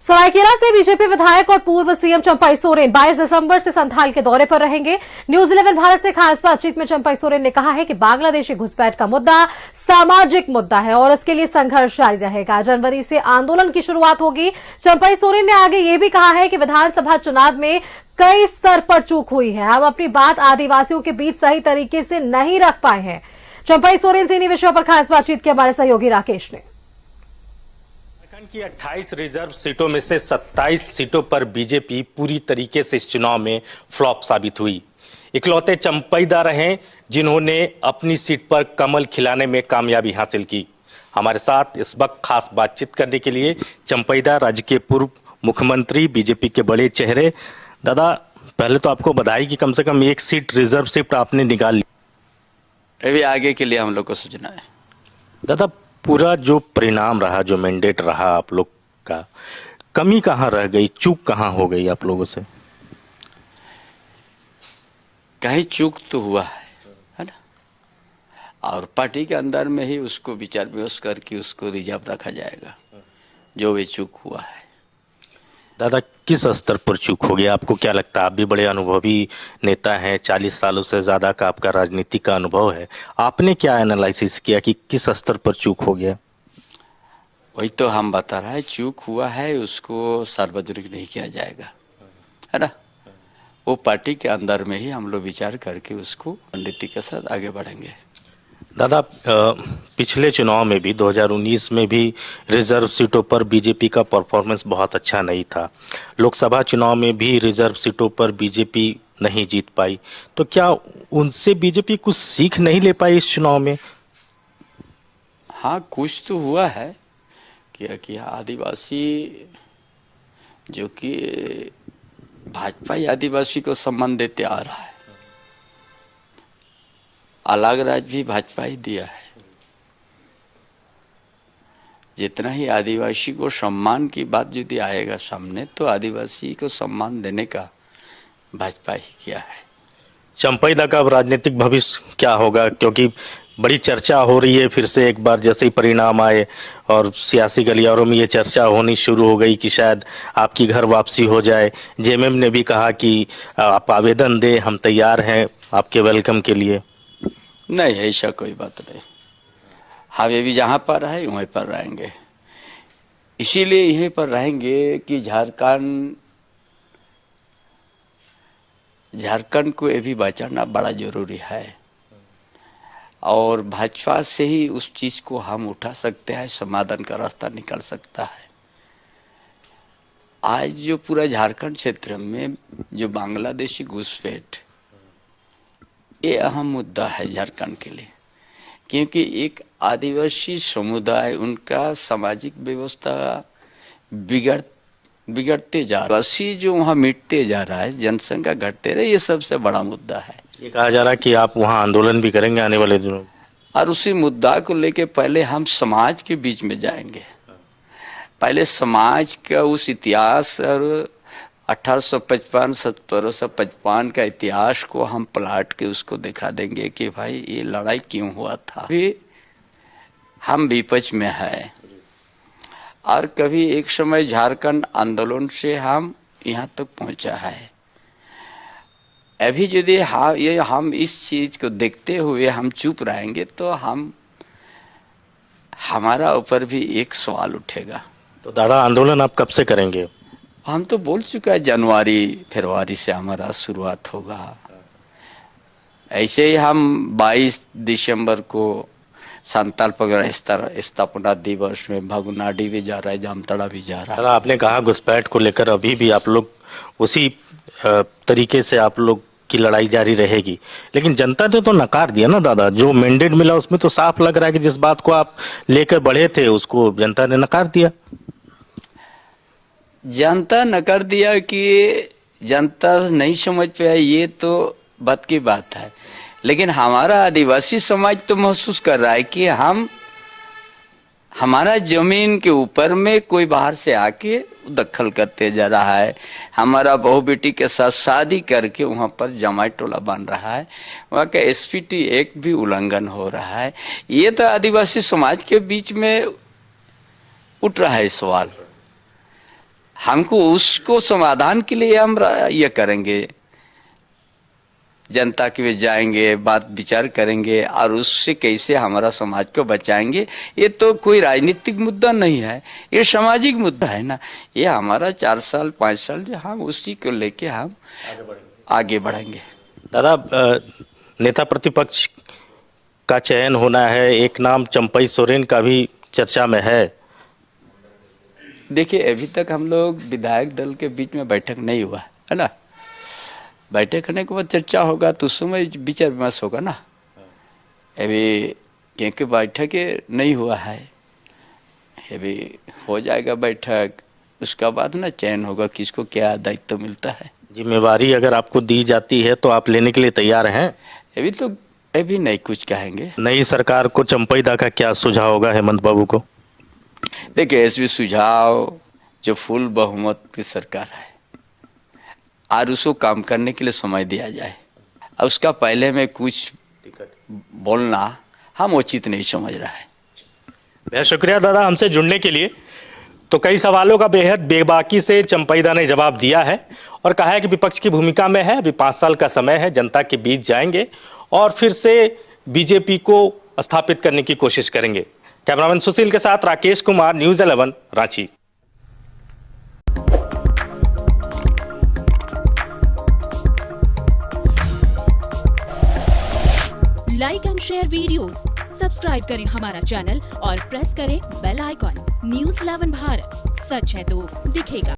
सरायकेला से बीजेपी विधायक और पूर्व सीएम चंपाई सोरेन 22 दिसंबर से संथाल के दौरे पर रहेंगे। न्यूज 11 भारत से खास बातचीत में चंपाई सोरेन ने कहा है कि बांग्लादेशी घुसपैठ का मुद्दा सामाजिक मुद्दा है और इसके लिए संघर्ष जारी रहेगा। जनवरी से आंदोलन की शुरुआत होगी। चंपाई सोरेन ने आगे ये भी कहा है कि विधानसभा चुनाव में कई स्तर पर चूक हुई है। हम अपनी बात आदिवासियों के बीच सही तरीके से नहीं रख पाए हैं। चंपाई सोरेन से इन्हीं विषयों पर खास बातचीत की हमारे सहयोगी राकेश ने। की 28 रिजर्व सीटों में से 27 सीटों पर बीजेपी पूरी तरीके से इस चुनाव में फ्लॉप साबित हुई। इकलौते चंपईदा रहे जिन्होंने अपनी सीट पर कमल खिलाने में कामयाबी हासिल की। हमारे साथ इस वक्त खास बातचीत करने के लिए चंपईदा राज्य के पूर्व मुख्यमंत्री, बीजेपी के बड़े चेहरे। दादा, पहले तो आपको बधाई कि कम से कम एक सीट रिजर्व सीट आपने निकाल ली। अभी आगे के लिए हम लोग को सोचना है। दादा, पूरा जो परिणाम रहा, जो मैंडेट रहा आप लोग का, कमी कहाँ रह गई, चूक कहाँ हो गई आप लोगों से? कहीं चूक तो हुआ है ना, और पार्टी के अंदर में ही उसको विचार विमर्श करके उसको रिजर्व रखा जाएगा जो भी चूक हुआ है। दादा, किस स्तर पर चूक हो गया? आपको क्या लगता है? आप भी बड़े अनुभवी नेता हैं, 40 सालों से ज़्यादा का आपका राजनीतिक का अनुभव है। आपने क्या एनालिसिस किया कि किस स्तर पर चूक हो गया? वही तो हम बता रहे हैं, चूक हुआ है, उसको सार्वजनिक नहीं किया जाएगा, है ना। वो पार्टी के अंदर में ही हम लोग विचार करके उसको रणनीति के साथ आगे बढ़ेंगे। दादा, पिछले चुनाव में भी 2019 में भी रिजर्व सीटों पर बीजेपी का परफॉर्मेंस बहुत अच्छा नहीं था। लोकसभा चुनाव में भी रिजर्व सीटों पर बीजेपी नहीं जीत पाई। तो क्या उनसे बीजेपी कुछ सीख नहीं ले पाई इस चुनाव में? हाँ, कुछ तो हुआ है कि आदिवासी जो कि भाजपा आदिवासी को सम्मान देते आ रहा है, अलग राज्य भी भाजपा ही दिया है। जितना ही आदिवासी को सम्मान की बात यदि आएगा सामने, तो आदिवासी को सम्मान देने का भाजपा ही किया है। चंपईदा का राजनीतिक भविष्य क्या होगा? क्योंकि बड़ी चर्चा हो रही है फिर से एक बार जैसे ही परिणाम आए और सियासी गलियारों में ये चर्चा होनी शुरू हो गई कि शायद आपकी घर वापसी हो जाए। जेएमएम ने भी कहा कि आप आवेदन दें, हम तैयार हैं आपके वेलकम के लिए। नहीं, ऐसा कोई बात नहीं। हम ये भी जहाँ पर रहे वहीं पर रहेंगे। इसीलिए यहीं पर रहेंगे कि झारखंड को ये भी बचाना बड़ा जरूरी है, और भाजपा से ही उस चीज़ को हम उठा सकते हैं, समाधान का रास्ता निकल सकता है। आज जो पूरा झारखंड क्षेत्र में जो बांग्लादेशी घुसपैठ, ये अहम मुद्दा है झारखंड के लिए, क्योंकि एक आदिवासी समुदाय, उनका सामाजिक व्यवस्था बिगड़ते जा रहा है, जो वहाँ मिटते जा रहा है, जनसंख्या घटते रहे, ये सबसे बड़ा मुद्दा है। ये कहा जा रहा है कि आप वहाँ आंदोलन भी करेंगे आने वाले दिनों, और उसी मुद्दा को लेके पहले हम समाज के बीच में जाएंगे। पहले समाज का उस इतिहास और 1855 1755 का इतिहास को हम पलट के उसको दिखा देंगे कि भाई ये लड़ाई क्यों हुआ था। फिर हम विपक्ष में है, और कभी एक समय झारखंड आंदोलन से हम यहाँ तक पहुँचा है। अभी यदि हम इस चीज़ को देखते हुए हम चुप रहेंगे तो हमारा ऊपर भी एक सवाल उठेगा। तो दादा, आंदोलन आप कब से करेंगे? हम तो बोल चुका है, जनवरी फरवरी से हमारा शुरुआत होगा। ऐसे ही हम 22 दिसंबर को संताल पगड़ा स्थापना दिवस में भगुनाडी भी जा रहा है, जामताड़ा भी जा रहा है। दादा, आपने कहा घुसपैठ को लेकर अभी भी आप लोग उसी तरीके से आप लोग की लड़ाई जारी रहेगी, लेकिन जनता ने तो नकार दिया ना दादा। जो मैंडेट मिला उसमें तो साफ लग रहा है कि जिस बात को आप लेकर बढ़े थे उसको जनता ने नकार दिया। जनता नकार दिया कि जनता नहीं समझ पाया, ये तो बात की बात है, लेकिन हमारा आदिवासी समाज तो महसूस कर रहा है कि हमारा जमीन के ऊपर में कोई बाहर से आके दखल करते जा रहा है। हमारा बहू बेटी के साथ शादी करके वहाँ पर जमाई टोला बन रहा है, वहाँ का एसपीटी एक्ट भी उल्लंघन हो रहा है। ये तो आदिवासी समाज के बीच में उठ रहा है सवाल। हमको उसको समाधान के लिए हम ये करेंगे, जनता के बीच जाएंगे, बात विचार करेंगे और उससे कैसे हमारा समाज को बचाएंगे। ये तो कोई राजनीतिक मुद्दा नहीं है, ये सामाजिक मुद्दा है ना। ये हमारा 4 साल 5 साल जो हम उसी को लेके हम आगे बढ़ेंगे। दादा, नेता प्रतिपक्ष का चयन होना है, एक नाम चंपई सोरेन का भी चर्चा में है। देखिए, अभी तक हम लोग विधायक दल के बीच में बैठक नहीं हुआ है ना। बैठक करने के बाद चर्चा होगा तो उस समय विचार विमर्श होगा ना। अभी क्योंकि बैठक नहीं हुआ है, अभी हो जाएगा बैठक, उसका बाद ना चयन होगा किसको क्या दायित्व मिलता है। जिम्मेवारी अगर आपको दी जाती है तो आप लेने के लिए तैयार हैं? अभी नहीं कुछ कहेंगे। नई सरकार को चंपईदा का क्या सुझाव होगा हेमंत बाबू को? देखिए, ऐसे सुझाव जो फुल बहुमत की सरकार है और उसको काम करने के लिए समय दिया जाए, और उसका पहले में कुछ बोलना हम उचित नहीं समझ रहा है। बहुत शुक्रिया दादा हमसे जुड़ने के लिए। तो कई सवालों का बेहद बेबाकी से चंपईदा ने जवाब दिया है और कहा है कि विपक्ष की भूमिका में है, अभी 5 साल का समय है, जनता के बीच जाएंगे और फिर से बीजेपी को स्थापित करने की कोशिश करेंगे। कैमरामैन सुशील के साथ Rakesh Kumar, news 11 Ranchi. Like and share videos, subscribe करें हमारा चैनल और प्रेस करें बेल आइकॉन। न्यूज़ 11 भारत, सच है तो दिखेगा।